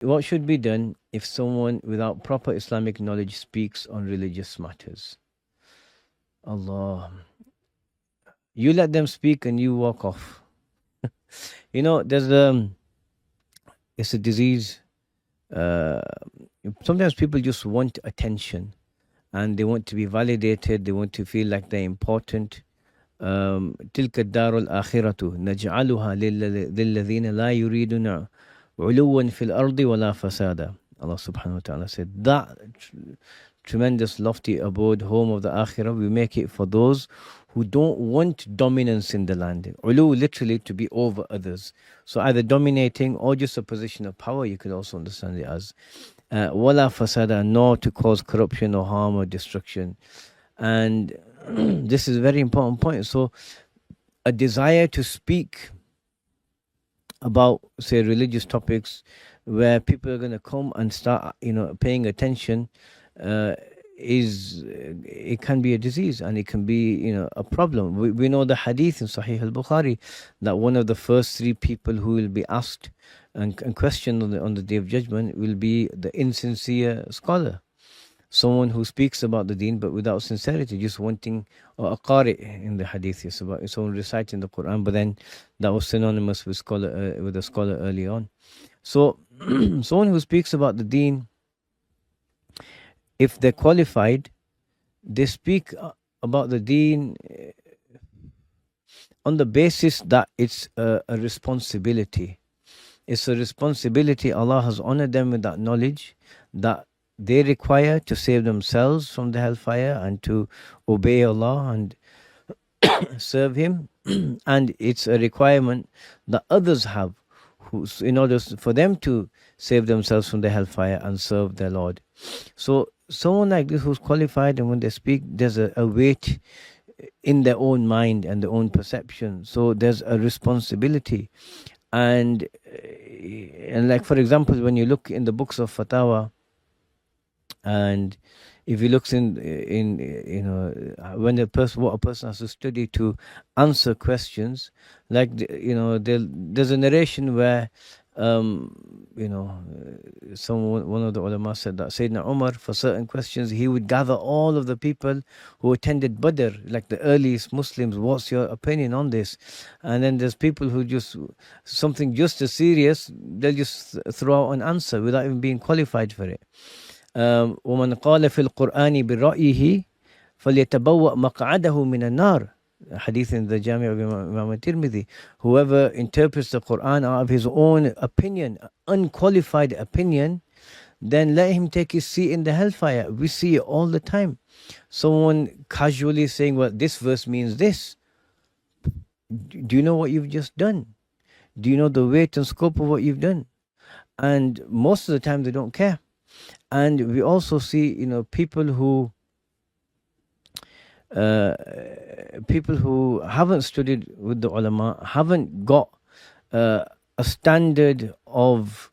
what should be done if someone without proper Islamic knowledge speaks on religious matters? Allah. You let them speak and you walk off. There's it's a disease. Uh, Sometimes people just want attention and they want to be validated. They want to feel like they're important. تلك الدار الآخرة نجعلها للذين لا يريدون علوا في الأرض ولا فسادا. Allah subhanahu wa ta'ala said, that tremendous lofty abode, home of the Akhirah, we make it for those who don't want dominance in the land. Ulu literally to be over others. So either dominating or just a position of power, you could also understand it as. Wala fasada, nor to cause corruption or harm or destruction. And this is a very important point. So a desire to speak about, say, religious topics where people are going to come and start, paying attention, it can be a disease and it can be, a problem. We know the hadith in Sahih al-Bukhari that one of the first three people who will be asked and questioned on the Day of Judgment will be the insincere scholar. Someone who speaks about the deen but without sincerity, just wanting, or a qari in the hadith is about someone reciting the Quran, but then that was synonymous with a scholar early on. So someone who speaks about the deen, if they're qualified, they speak about the deen on the basis that it's a responsibility. It's a responsibility. Allah has honored them with that knowledge that they require to save themselves from the hellfire and to obey Allah and serve Him. And it's a requirement that others have in order for them to save themselves from the hellfire and serve their Lord. So someone like this who's qualified, and when they speak, there's a weight in their own mind and their own perception. So there's a responsibility. And like, for example, when you look in the books of Fatawa, and if you look in when what a person has to study to answer questions, like there's a narration where one of the ulama said that Sayyidina Umar, for certain questions, he would gather all of the people who attended Badr, like the earliest Muslims. What's your opinion on this? And then there's people who just, something just as serious, they'll just throw out an answer without even being qualified for it. ومن قال في القرآن برأيه فليتبوأ مقعده من النار. Hadith in the Jami of Imam al-Tirmidhi. Whoever interprets the Quran out of his own opinion, unqualified opinion, then let him take his seat in the hellfire. We see it all the time. Someone casually saying, well, this verse means this. Do you know what you've just done? Do you know the weight and scope of what you've done? And most of the time they don't care. And we also see, people who haven't studied with the ulama, haven't got a standard of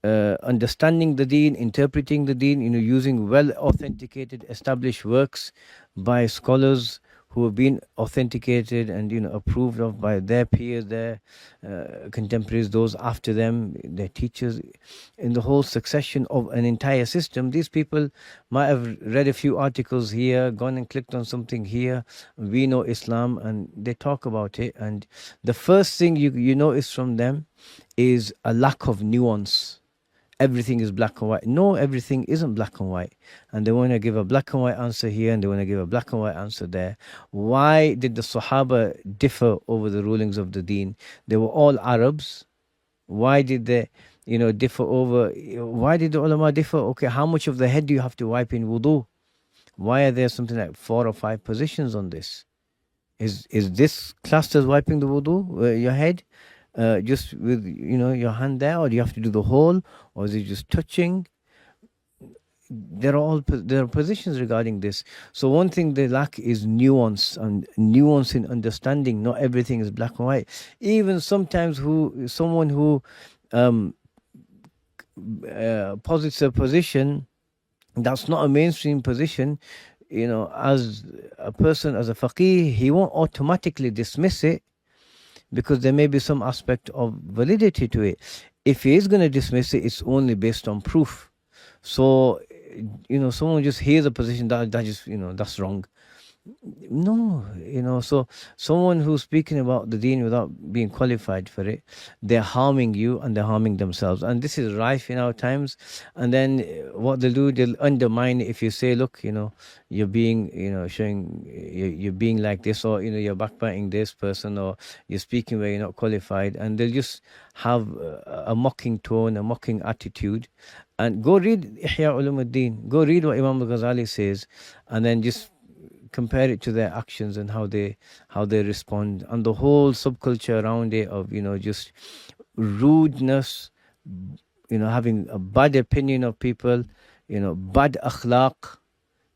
understanding the deen, interpreting the deen, using well authenticated, established works by scholars who have been authenticated and approved of by their peers, their contemporaries, those after them, their teachers, in the whole succession of an entire system. These people might have read a few articles here, gone and clicked on something here. We know Islam, and they talk about it. And the first thing you notice from them is a lack of nuance. Everything is black and white. No, everything isn't black and white. And they want to give a black and white answer here, and they want to give a black and white answer there. Why did the Sahaba differ over the rulings of the deen? They were all Arabs. Why did they, differ over? Why did the ulama differ? Okay, how much of the head do you have to wipe in wudu? Why are there something like 4 or 5 positions on this? Is this classed as wiping the wudu, your head? Just with your hand there, or do you have to do the whole, or is it just touching? There are positions regarding this. So one thing they lack is nuance, and nuance in understanding. Not everything is black and white. Even sometimes someone who posits a position that's not a mainstream position, as a person, as a faqih, he won't automatically dismiss it, because there may be some aspect of validity to it. If he is going to dismiss it, it's only based on proof. So, someone just hears a position that just, that's wrong. No, so someone who's speaking about the deen without being qualified for it, they're harming you and they're harming themselves. And this is rife in our times. And then what they'll do, they'll undermine it if you say, look, you're being, showing, you're being like this, or, you're backbiting this person, or you're speaking where you're not qualified. And they'll just have a mocking tone, a mocking attitude. And go read Ihya Ulumuddin, go read what Imam al-Ghazali says, and then just compare it to their actions and how they respond, and the whole subculture around it of just rudeness, having a bad opinion of people, bad akhlaq,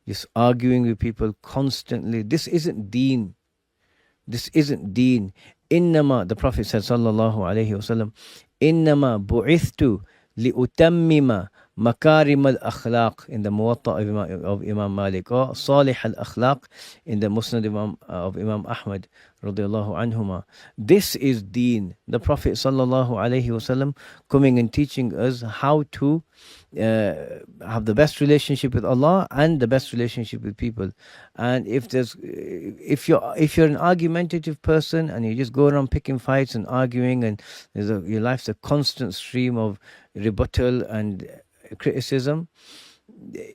just arguing with people constantly. This isn't deen. This isn't deen. Innama, the Prophet said sallallahu alaihi wasallam, innama bu'ithtu li'utammima makarim al-akhlaq in the Muwatta of Imam Malik, or Salih al-Akhlaq in the Musnad of Imam Ahmad radiyallahu anhuma. This is deen. The Prophet sallallahu alaihi wasallam coming and teaching us how to have the best relationship with Allah and the best relationship with people. And if you're an argumentative person and you just go around picking fights and arguing, and your life's a constant stream of rebuttal and criticism,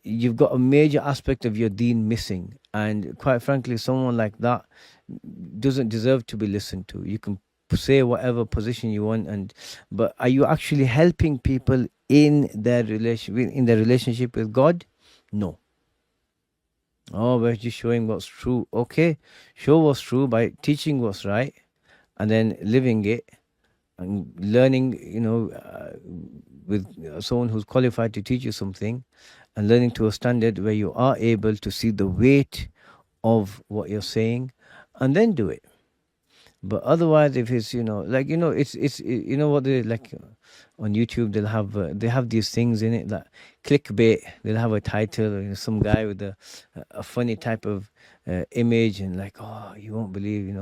you've got a major aspect of your deen missing. And quite frankly, someone like that doesn't deserve to be listened to. You can say whatever position you want, but are you actually helping people in their relationship with God? No. Oh, we're just showing what's true. Okay, show what's true by teaching what's right, and then living it and learning, with someone who's qualified to teach you something, and learning to a standard where you are able to see the weight of what you're saying, and then do it. But otherwise, if it's it's what they like on YouTube, they have these things in it, that clickbait. They'll have a title, or some guy with a funny type of image, and like, oh, you won't believe,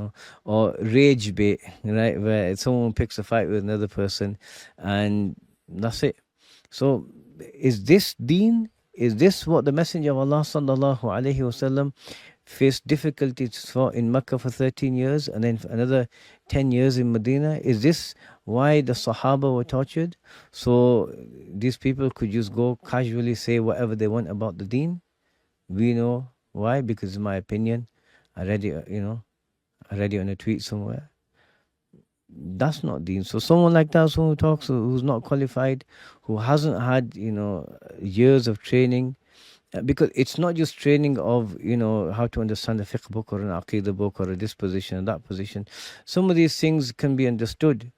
or rage bait, right, where someone picks a fight with another person, and that's it. So, is this deen? Is this what the Messenger of Allah sallallahu alaihi wasallam faced difficulties for in Mecca for 13 years and then another 10 years in Medina? Is this why the Sahaba were tortured? So these people could just go casually say whatever they want about the deen? We know why, because in my opinion, I read it, I read it on a tweet somewhere. That's not deen. So someone like that, someone who talks, who's not qualified, who hasn't had, years of training, because it's not just training of how to understand a fiqh book or an aqidah book or a this position and that position. Some of these things can be understood,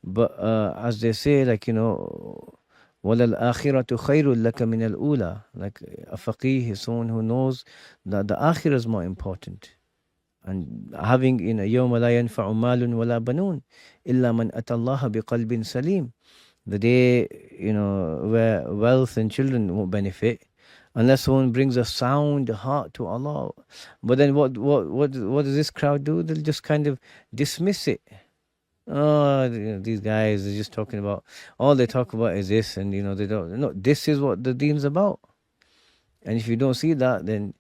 but as they say, like وَلَلْآخِرَةُ خَيْرٌ لَكَ مِنَ الْأُولَى. Like a faqih is someone who knows that the akhirah is more important. And having يَوْمَ لَا يَنْفَعُ مَالٌ وَلَا بَنُونَ إِلَّا مَنْ أَتَى اللَّهَ بِقَلْبٍ سَلِيمٍ. The day where wealth and children won't benefit unless someone brings a sound heart to Allah. But then what does this crowd do? They'll just kind of dismiss it. Oh, these guys are just talking about, all they talk about is this, and they don't. No, this is what the deen's about. And if you don't see that, then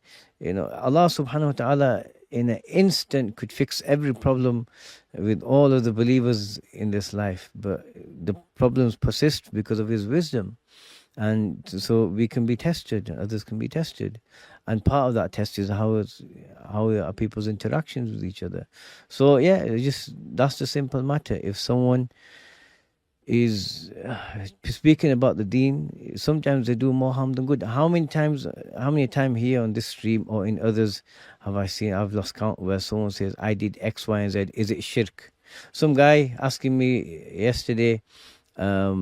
Allah subhanahu wa ta'ala in an instant could fix every problem with all of the believers in this life. But the problems persist because of His wisdom. And so we can be tested, others can be tested. And part of that test is how are people's interactions with each other. So yeah, that's the simple matter. If someone is speaking about the deen, sometimes they do more harm than good. How many times here on this stream or in others have I seen, I've lost count, where someone says, I did X, Y, and Z. Is it shirk? Some guy asking me yesterday, I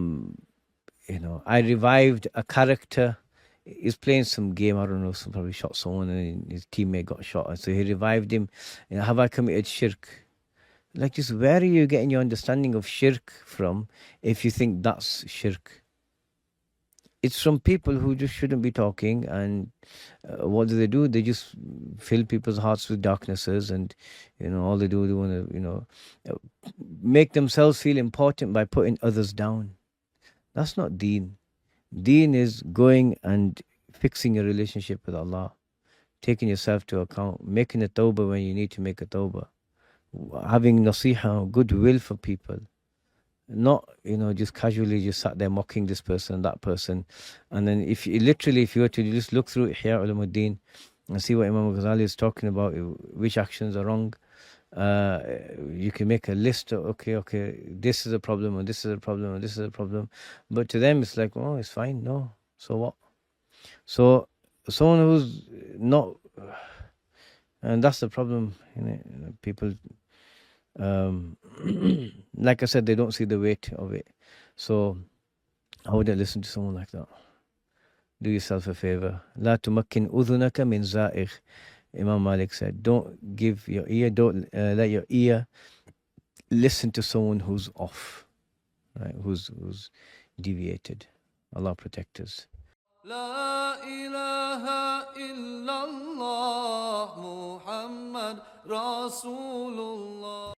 revived a character. He's playing some game, I don't know, probably shot someone and his teammate got shot. And so he revived him. Have I committed shirk? Like, just where are you getting your understanding of shirk from if you think that's shirk? It's from people who just shouldn't be talking. And what do? They just fill people's hearts with darknesses. And, all they do, they want to, make themselves feel important by putting others down. That's not deen. Deen is going and fixing your relationship with Allah, taking yourself to account, making a tawbah when you need to make a tawbah, having nasiha, goodwill for people, not just casually just sat there mocking this person, that person. And then if you were to just look through Ihya Ulumuddin and see what Imam Ghazali is talking about, which actions are wrong, you can make a list of, okay, this is a problem, and this is a problem, and this is a problem. But to them it's like, oh, it's fine. No, so what? So someone who's not, and that's the problem, people, like I said, they don't see the weight of it. So I wouldn't listen to someone like that. Do yourself a favor. La tumakkin udhunaka min za'igh. Imam Malik said, don't give your ear, don't let your ear listen to someone who's off, right? Who's deviated. Allah protect us. La ilaha illallah Muhammad Rasulullah.